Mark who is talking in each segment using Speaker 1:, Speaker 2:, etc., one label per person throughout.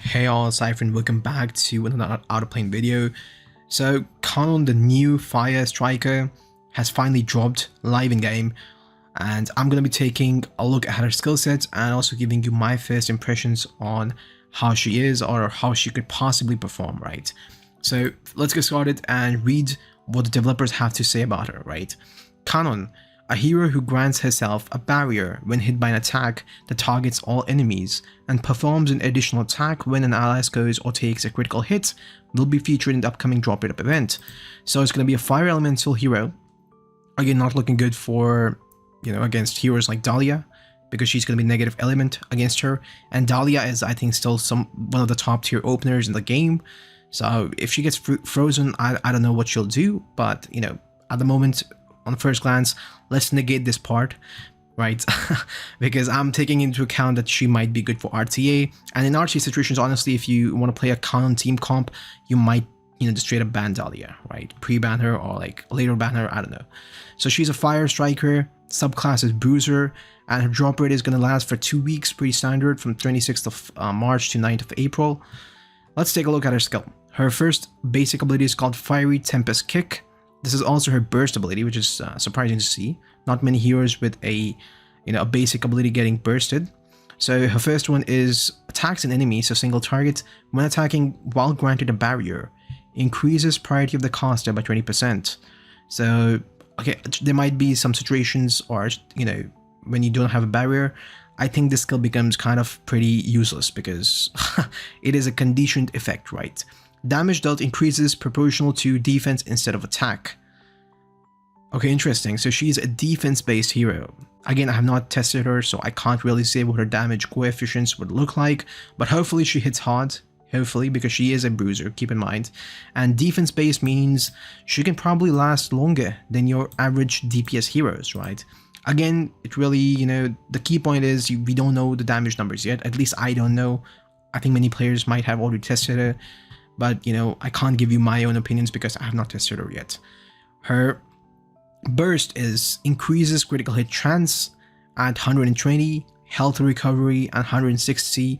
Speaker 1: Hey all, Cypher, and welcome back to another Outerplane video. So, Kanon, the new fire striker, has finally dropped live in game, and I'm going to be taking a look at her skill sets and also giving you my first impressions on how she is or how she could possibly perform, right? So, let's get started and read what the developers have to say about her, right? Kanon, a hero who grants herself a barrier when hit by an attack that targets all enemies, and performs an additional attack when an ally scores or takes a critical hit, will be featured in the upcoming Drop It Up event. So it's going to be a fire elemental hero. Again, not looking good for, against heroes like Dahlia, because she's going to be negative element against her, and Dahlia is, I think, still one of the top tier openers in the game. So if she gets frozen, I don't know what she'll do, but, at the moment, on first glance, let's negate this part, right? Because I'm taking into account that she might be good for RTA, and in RTA situations, honestly, if you want to play a Kanon team comp, you might, just straight up ban Dahlia, right? Pre-ban her or like later ban her, I don't know. So she's a fire striker, subclass is bruiser, and her drop rate is going to last for 2 weeks, pretty standard, from 26th of March to 9th of April. Let's take a look at her skill. Her first basic ability is called Fiery Tempest Kick. This is also her burst ability, which is surprising to see. Not many heroes with a basic ability getting bursted. So her first one is attacks an enemy, so single target. When attacking while granted a barrier, increases priority of the caster by 20%. So, okay, there might be some situations or, when you don't have a barrier, I think this skill becomes kind of pretty useless because it is a conditioned effect, right? Damage dealt increases proportional to defense instead of attack. Okay, interesting. So she's a defense-based hero. Again, I have not tested her, so I can't really say what her damage coefficients would look like, but hopefully she hits hard. Hopefully, because she is a bruiser, keep in mind. And defense-based means she can probably last longer than your average DPS heroes, right? Again, it really, the key point is we don't know the damage numbers yet. At least I don't know. I think many players might have already tested her. But, I can't give you my own opinions because I have not tested her yet. Her burst is increases critical hit chance at 120, health recovery at 160,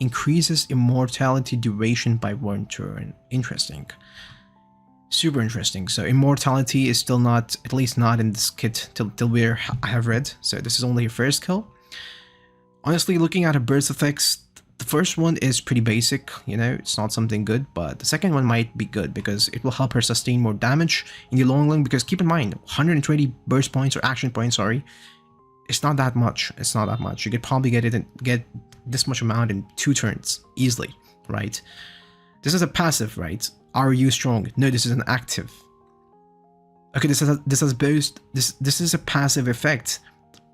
Speaker 1: increases immortality duration by 1 turn. Interesting. Super interesting. So immortality is still not, at least not in this kit till where I have read. So this is only her first kill. Honestly, looking at her burst effects, the first one is pretty basic, it's not something good, but the second one might be good because it will help her sustain more damage in the long run, because keep in mind, 120 burst points or action points, sorry, it's not that much. It's not that much. You could probably get this much amount in 2 turns easily, right? This is a passive, right? Are you strong? No, this is an active. Okay, this is a passive effect,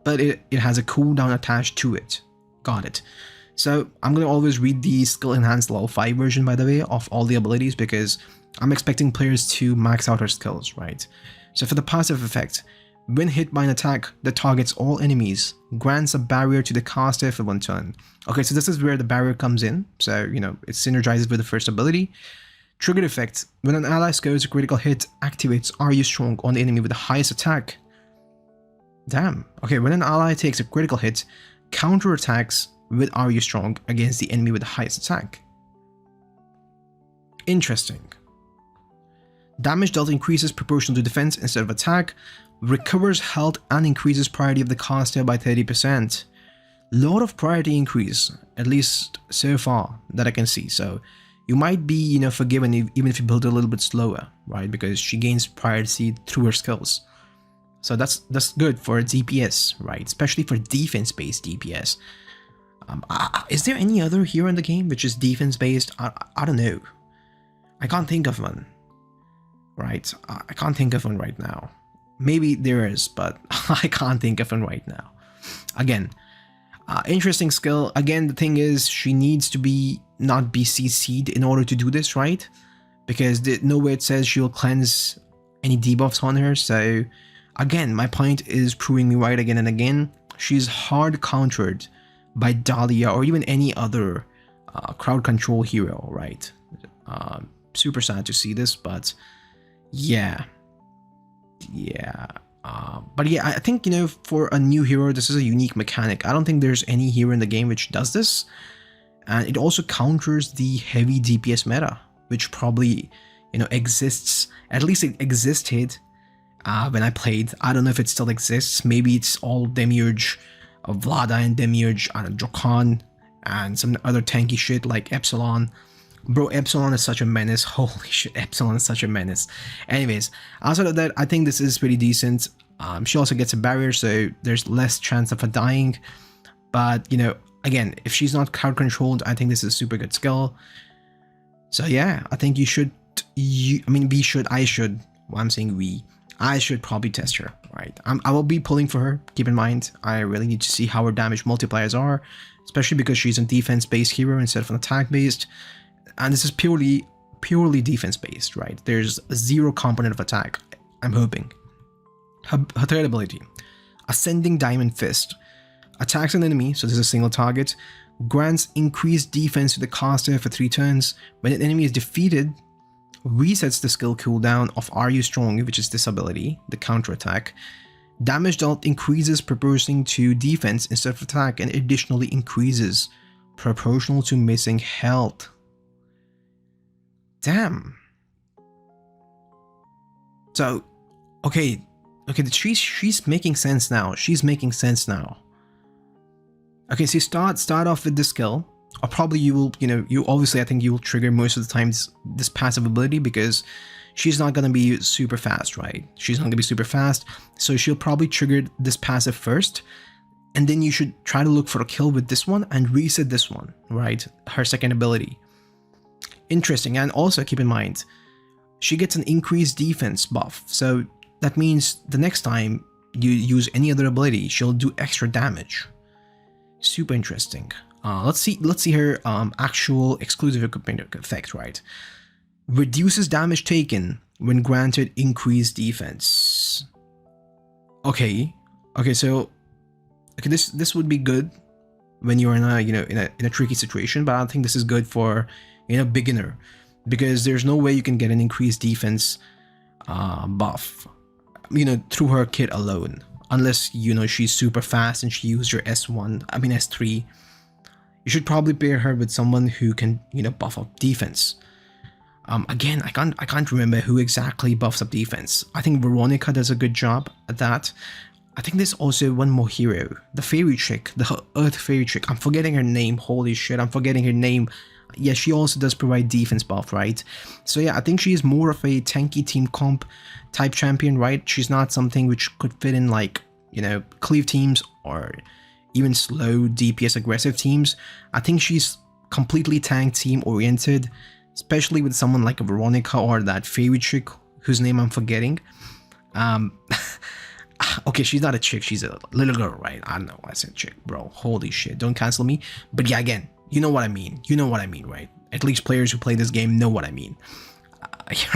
Speaker 1: but it has a cooldown attached to it. Got it. So I'm going to always read the skill enhanced level 5 version, by the way, of all the abilities, because I'm expecting players to max out her skills, right? So for the passive effect, when hit by an attack that targets all enemies, grants a barrier to the caster for 1 turn. Okay, so this is where the barrier comes in. So, it synergizes with the first ability. Triggered effect, when an ally scores a critical hit, activates Are You Strong on the enemy with the highest attack. Damn. Okay, when an ally takes a critical hit, counterattacks with Are You Strong against the enemy with the highest attack. Interesting. Damage dealt increases proportional to defense instead of attack, recovers health and increases priority of the caster by 30%. Lot of priority increase, at least so far that I can see. So you might be, forgiven even if you build it a little bit slower, right? Because she gains priority through her skills. So that's good for DPS, right? Especially for defense-based DPS. Is there any other hero in the game which is defense-based? I don't know. I can't think of one. Right? I can't think of one right now. Maybe there is, but I can't think of one right now. Again, interesting skill. Again, the thing is, she needs to not be CC'd in order to do this, right? Because nowhere it says she'll cleanse any debuffs on her. So, again, my point is proving me right again and again. She's hard countered by Dahlia or even any other crowd control hero, right? Super sad to see this, but yeah. But yeah, I think, for a new hero, this is a unique mechanic. I don't think there's any hero in the game which does this. and it also counters the heavy DPS meta, which probably, you know, exists, at least it existed when I played. I don't know if it still exists. Maybe it's all Demiurge, Vlada and Demiurge, Jokan, and some other tanky shit like Epsilon. Bro, Epsilon is such a menace. Holy shit, Epsilon is such a menace. Anyways, outside of that, I think this is pretty decent. She also gets a barrier, so there's less chance of her dying. But, you know, again, if she's not crowd controlled, I think this is a super good skill. So yeah, I think you should, I should probably test her, right? I will be pulling for her, keep in mind. I really need to see how her damage multipliers are, especially because she's a defense-based hero instead of an attack-based. And this is purely defense-based, right? There's zero component of attack, I'm hoping. Her third ability, Ascending Diamond Fist. Attacks an enemy, so this is a single target, grants increased defense to the caster for 3 turns. When an enemy is defeated, resets the skill cooldown of Are You Strong, which is this ability, the counter attack. Damage dealt increases proportional to defense instead of attack, and additionally increases proportional to missing health. Damn. So, okay, she's making sense now. She's making sense now. Okay, so you start off with the skill, or probably you will, I think you will trigger most of the times this passive ability because she's not gonna be super fast, right? She's not gonna be super fast, so she'll probably trigger this passive first, and then you should try to look for a kill with this one and reset this one, right? Her second ability. Interesting, and also keep in mind, she gets an increased defense buff, so that means the next time you use any other ability, she'll do extra damage. Super interesting. Let's see her actual exclusive effect, right? Reduces damage taken when granted increased defense. Okay, so this would be good when you're in a tricky situation, but I don't think this is good for beginner, because there's no way you can get an increased defense buff through her kit alone, unless she's super fast and she used your S3. You should probably pair her with someone who can buff up defense. Again, I can't remember who exactly buffs up defense. I think Veronica does a good job at that. I think there's also one more hero, the fairy chick, the earth fairy chick. I'm forgetting her name. Holy shit, I'm forgetting her name. Yeah, she also does provide defense buff, right? So yeah, I think she is more of a tanky team comp type champion, right? She's not something which could fit in like, cleave teams or even slow DPS aggressive teams. I think she's completely tank team oriented, especially with someone like a Veronica or that fairy chick whose name I'm forgetting. Okay, she's not a chick, she's a little girl, right? I know I said chick, bro. Holy shit, don't cancel me. But yeah, again, you know what I mean. You know what I mean, right? At least players who play this game know what I mean.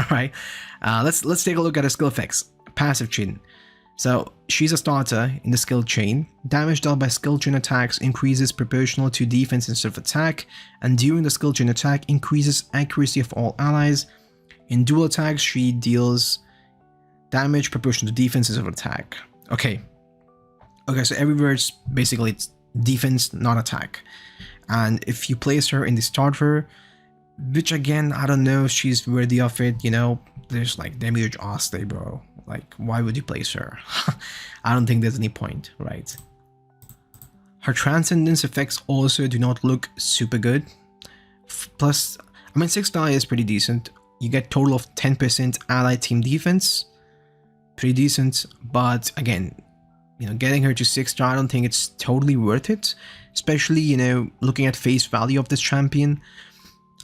Speaker 1: Right? Let's take a look at her skill effects. Passive chain. So she's a starter in the skill chain. Damage dealt by skill chain attacks increases proportional to defense instead of attack, and during the skill chain attack increases accuracy of all allies. In dual attacks, she deals damage proportional to defense instead of attack. Okay, so everywhere it's basically it's defense, not attack. And if you place her in the starter, which again, I don't know if she's worthy of it, there's like Demiurge Oste, bro. Like, why would you place her? I don't think there's any point, right? Her transcendence effects also do not look super good. Plus, 6-star is pretty decent. You get total of 10% allied team defense. Pretty decent, but again, getting her to 6-star, I don't think it's totally worth it. Especially, looking at face value of this champion.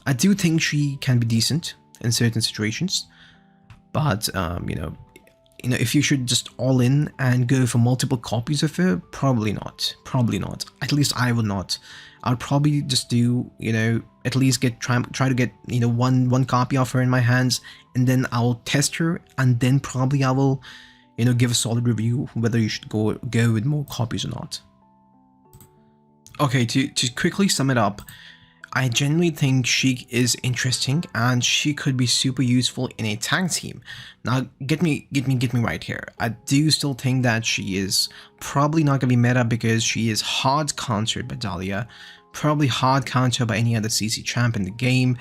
Speaker 1: I do think she can be decent in certain situations, but if you should just all in and go for multiple copies of her, probably not. At least I would not. I'll probably just do at least try to get one copy of her in my hands, and then I'll test her, and then probably I will give a solid review whether you should go with more copies or not. Okay, to quickly sum it up, I genuinely think she is interesting and she could be super useful in a tank team. Now, get me right here. I do still think that she is probably not gonna be meta because she is hard countered by Dahlia. probably hard counter by any other CC champ in the game,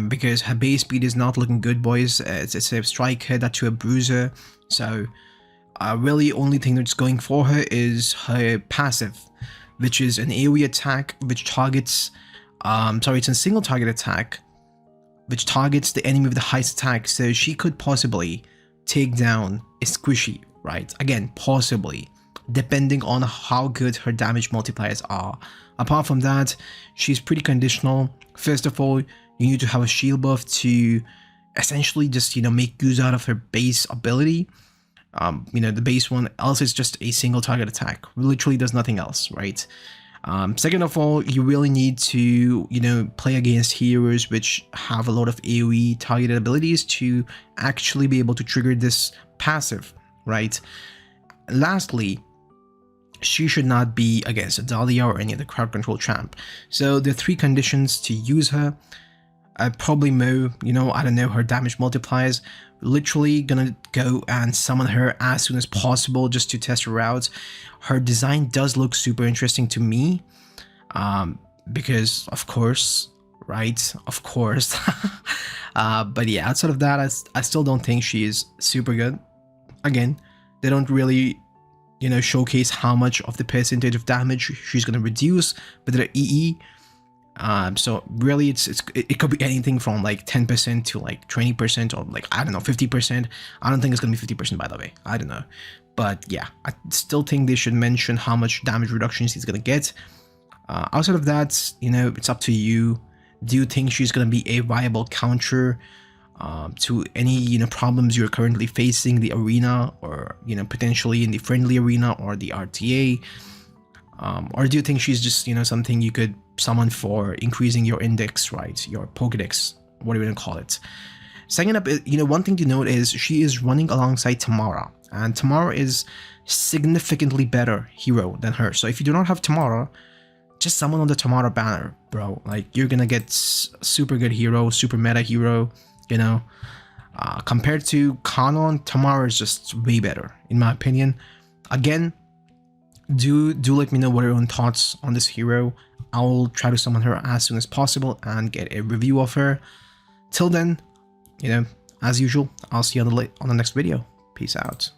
Speaker 1: because her base speed is not looking good, boys. It's a striker, that to a bruiser, so really only thing that's going for her is her passive, which is an AoE attack which targets, it's a single target attack which targets the enemy with the highest attack, so she could possibly take down a squishy, right? Again, possibly, depending on how good her damage multipliers are. Apart from that, she's pretty conditional. First of all, you need to have a shield buff to essentially just, make use out of her base ability. The base one, else it's just a single target attack. Literally does nothing else, right? Second of all, you really need to, play against heroes which have a lot of AoE targeted abilities to actually be able to trigger this passive, right? Lastly, she should not be against a Dahlia or any other crowd control champ. So the 3 conditions to use her. Probably Mo, I don't know, her damage multipliers. Literally gonna go and summon her as soon as possible just to test her out. Her design does look super interesting to me, because of course, right? Of course. But yeah, outside of that, I still don't think she is super good. Again, they don't really, showcase how much of the percentage of damage she's gonna reduce with her EE. So really it could be anything from like 10% to like 20% or like, I don't know, 50%. I don't think it's gonna be 50%, by the way. I don't know, but yeah, I still think they should mention how much damage reduction she's gonna get. Outside of that, it's up to you. Do you think she's gonna be a viable counter to any problems you're currently facing in the arena, or potentially in the friendly arena or the RTA? Or do you think she's just, something you could summon for increasing your index, right? Your Pokedex, whatever you want to call it. Second up, one thing to note is she is running alongside Tamara, and Tamara is significantly better hero than her. So if you do not have Tamara, just summon on the Tamara banner, bro. Like, you're gonna get super good hero, super meta hero, compared to Kanon, Tamara is just way better, in my opinion. Again, do let me know what are your own thoughts on this hero. I'll try to summon her as soon as possible and get a review of her. Till then, as usual, I'll see you on the next video. Peace out.